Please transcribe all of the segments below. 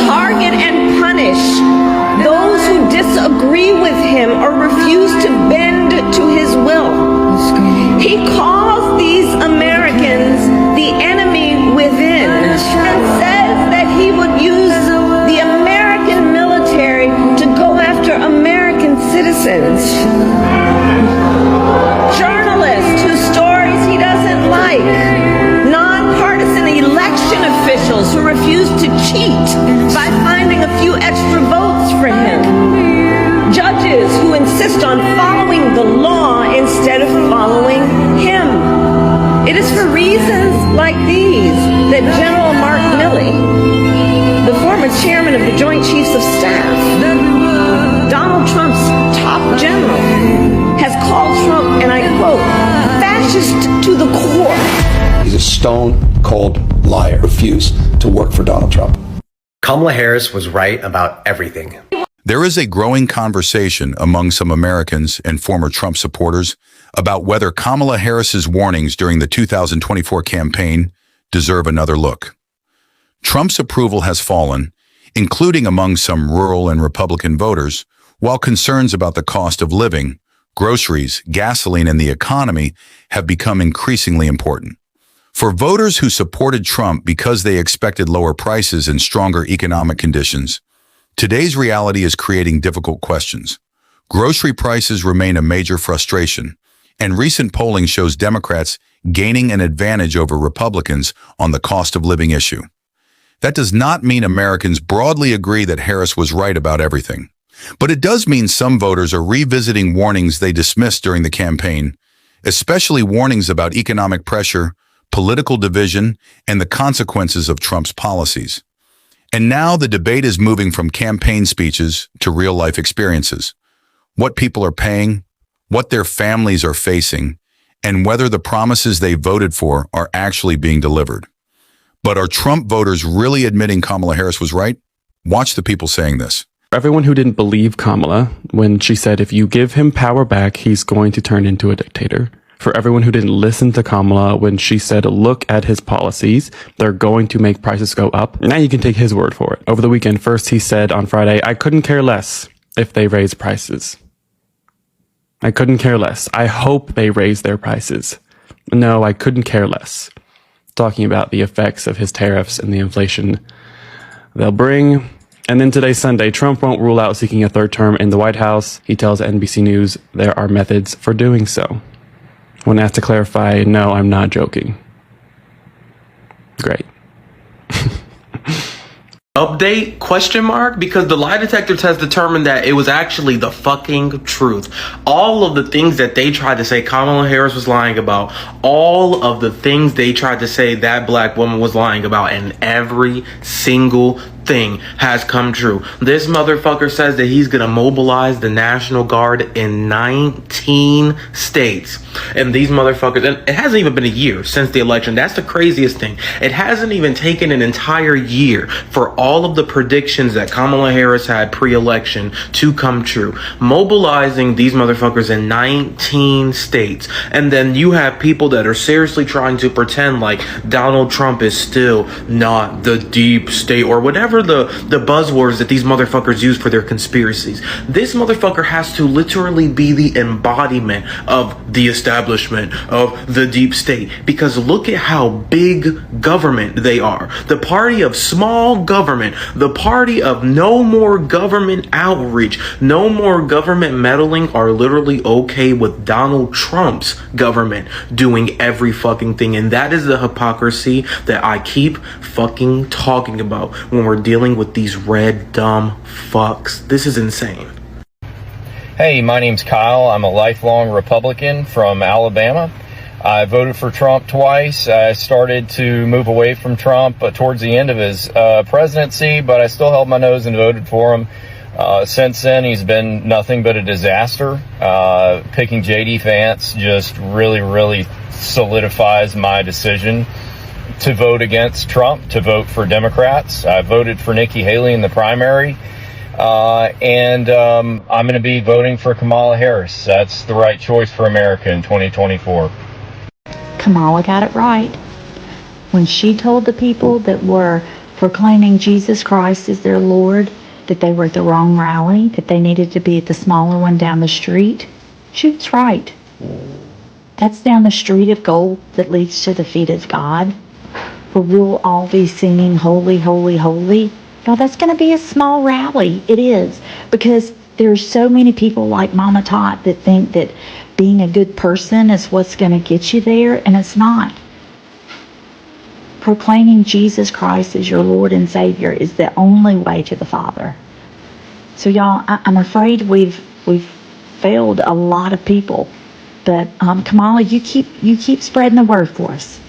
target and punish those who disagree with him or refuse to bend to his will. He calls these Americans the enemy within and says that he would use the American military to go after American citizens. Journalists whose stories he doesn't like. Nonpartisan election officials who refuse to cheat by finding a few extra votes for him. Judges who insist on following the law instead of following him. It is for reasons like these that General Mark Milley, the former chairman of the Joint Chiefs of Staff, Donald Trump's top general, has called Trump, and I quote, fascist to the core. He's a stone-cold liar. Refuse to work for Donald Trump. Kamala Harris was right about everything. There is a growing conversation among some Americans and former Trump supporters about whether Kamala Harris's warnings during the 2024 campaign deserve another look. Trump's approval has fallen, including among some rural and Republican voters, while concerns about the cost of living, groceries, gasoline, and the economy have become increasingly important. For voters who supported Trump because they expected lower prices and stronger economic conditions, today's reality is creating difficult questions. Grocery prices remain a major frustration, and recent polling shows Democrats gaining an advantage over Republicans on the cost of living issue. That does not mean Americans broadly agree that Harris was right about everything, but it does mean some voters are revisiting warnings they dismissed during the campaign, especially warnings about economic pressure, political division, and the consequences of Trump's policies. And now the debate is moving from campaign speeches to real-life experiences. What people are paying, what their families are facing, and whether the promises they voted for are actually being delivered. But are Trump voters really admitting Kamala Harris was right? Watch the people saying this. Everyone who didn't believe Kamala when she said if you give him power back, he's going to turn into a dictator. For everyone who didn't listen to Kamala when she said, look at his policies, they're going to make prices go up. Now you can take his word for it. Over the weekend, first he said on Friday, I couldn't care less if they raise prices. I couldn't care less. I hope they raise their prices. No, I couldn't care less. Talking about the effects of his tariffs and the inflation they'll bring. And then today, Sunday, Trump won't rule out seeking a third term in the White House. He tells NBC News there are methods for doing so. When asked to clarify, no, I'm not joking. Great. Update question mark, because the lie detector test determined that it was actually the fucking truth. All of the things that they tried to say Kamala Harris was lying about, all of the things they tried to say that black woman was lying about, and every single thing has come true. This motherfucker says that he's gonna mobilize the National Guard in 19 states. And these motherfuckers, and it hasn't even been a year since the election. That's the craziest thing. It hasn't even taken an entire year for all of the predictions that Kamala Harris had pre-election to come true. Mobilizing these motherfuckers in 19 states. And then you have people that are seriously trying to pretend like Donald Trump is still not the deep state or whatever the buzzwords that these motherfuckers use for their conspiracies. This motherfucker has to literally be the embodiment of the establishment of the deep state, because look at how big government they are. The party of small government, the party of no more government outreach, no more government meddling, are literally okay with Donald Trump's government doing every fucking thing. And that is the hypocrisy that I keep fucking talking about when we're dealing with these red dumb fucks. This is insane. Hey, my name's Kyle. I'm a lifelong Republican from Alabama. I voted for Trump twice. I started to move away from Trump towards the end of his presidency, but I still held my nose and voted for him. Since then, he's been nothing but a disaster. Picking J.D. Vance just really solidifies my decision to vote against Trump, to vote for Democrats. I voted for Nikki Haley in the primary. And I'm going to be voting for Kamala Harris. That's the right choice for America in 2024. Kamala got it right when she told the people that were proclaiming Jesus Christ as their Lord, that they were at the wrong rally, that they needed to be at the smaller one down the street. Shoot's right. That's down the street of gold that leads to the feet of God, where we'll all be singing holy, holy, holy. Now that's going to be a small rally. It is, because there's so many people like Mama Tot that think that being a good person is what's going to get you there, and it's not. Proclaiming Jesus Christ as your Lord and Savior is the only way to the Father. So y'all, I'm afraid we've failed a lot of people. But Kamala, you keep spreading the word for us.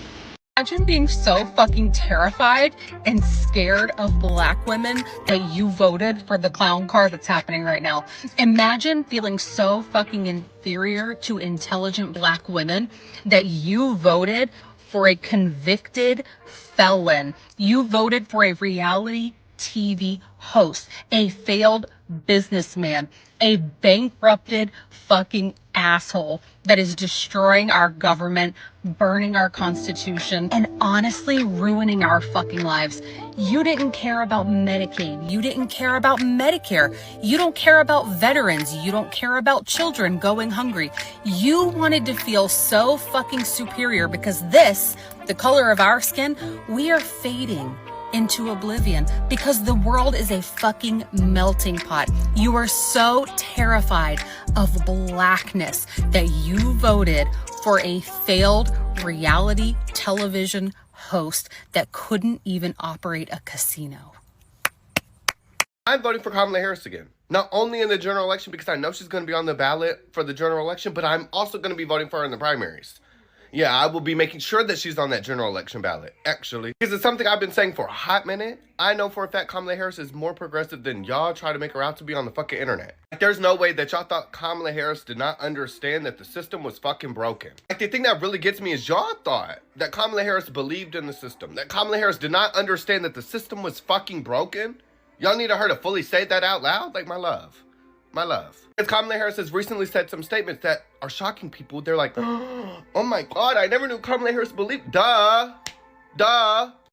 Imagine being so fucking terrified and scared of black women that you voted for the clown car that's happening right now. Imagine feeling so fucking inferior to intelligent black women that you voted for a convicted felon. You voted for a reality TV host, a failed businessman, a bankrupted fucking asshole that is destroying our government, burning our constitution, and honestly ruining our fucking lives. You didn't care about Medicaid. You didn't care about Medicare. You don't care about veterans. You don't care about children going hungry. You wanted to feel so fucking superior because this, the color of our skin, we are fading into oblivion because the world is a fucking melting pot. You are so terrified of blackness that you voted for a failed reality television host that couldn't even operate a casino. I'm voting for Kamala Harris again. Not only in the general election because I know she's going to be on the ballot for the general election, but I'm also going to be voting for her in the primaries. Yeah, I will be making sure that she's on that general election ballot, actually. Because it's something I've been saying for a hot minute. I know for a fact Kamala Harris is more progressive than y'all try to make her out to be on the fucking internet. Like, there's no way that y'all thought Kamala Harris did not understand that the system was fucking broken. Like, the thing that really gets me is y'all thought that Kamala Harris believed in the system. That Kamala Harris did not understand that the system was fucking broken. Y'all need her to fully say that out loud? Like, my love. My love. Because Kamala Harris has recently said some statements that are shocking people. They're like, oh my God, I never knew Kamala Harris believed. Duh.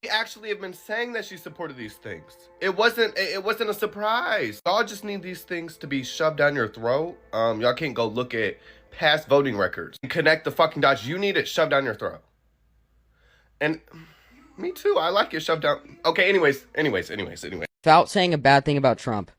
We actually have been saying that she supported these things. It wasn't a surprise. Y'all just need these things to be shoved down your throat. Y'all can't go look at past voting records and connect the fucking dots. You need it shoved down your throat. And me too. I like it shoved down. Okay, anyways. Without saying a bad thing about Trump,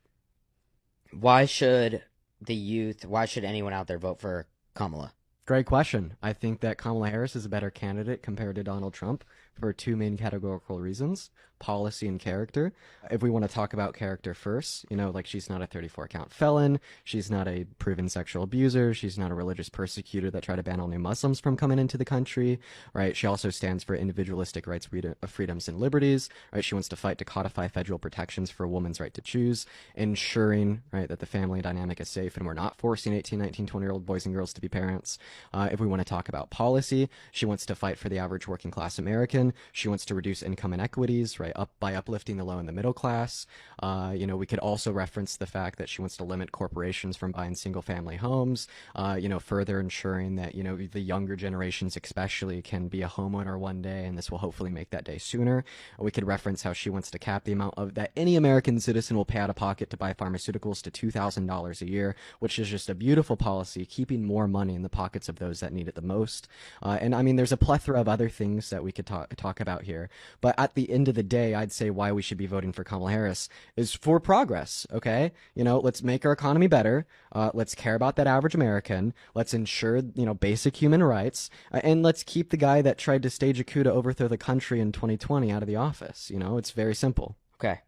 why should the youth, why should anyone out there vote for Kamala? Great question. I think that Kamala Harris is a better candidate compared to Donald Trump for two main categorical reasons: policy and character. If we want to talk about character first, like, she's not a 34-count felon, she's not a proven sexual abuser, she's not a religious persecutor that tried to ban all new Muslims from coming into the country, right? She also stands for individualistic rights, freedoms, and liberties, right? She wants to fight to codify federal protections for a woman's right to choose, ensuring, right, that the family dynamic is safe and we're not forcing 18, 19, 20-year-old boys and girls to be parents. If we want to talk about policy, she wants to fight for the average working class American. She wants to reduce income inequities, right, by uplifting the low and the middle class. We could also reference the fact that she wants to limit corporations from buying single family homes, further ensuring that, the younger generations especially can be a homeowner one day, and this will hopefully make that day sooner. We could reference how she wants to cap the amount of that any American citizen will pay out of pocket to buy pharmaceuticals to $2,000 a year, which is just a beautiful policy, keeping more money in the pockets of those that need it the most. And I mean, there's a plethora of other things that we could talk about here, but at the end of the day, I'd say why we should be voting for Kamala Harris is for progress. Okay, let's make our economy better. Let's care about that average American. Let's ensure basic human rights, and let's keep the guy that tried to stage a coup to overthrow the country in 2020 out of the office. It's very simple. Okay.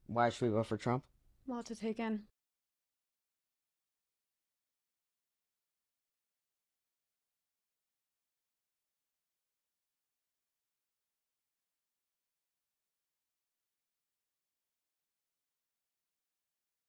Why should we vote for Trump? A lot to take in.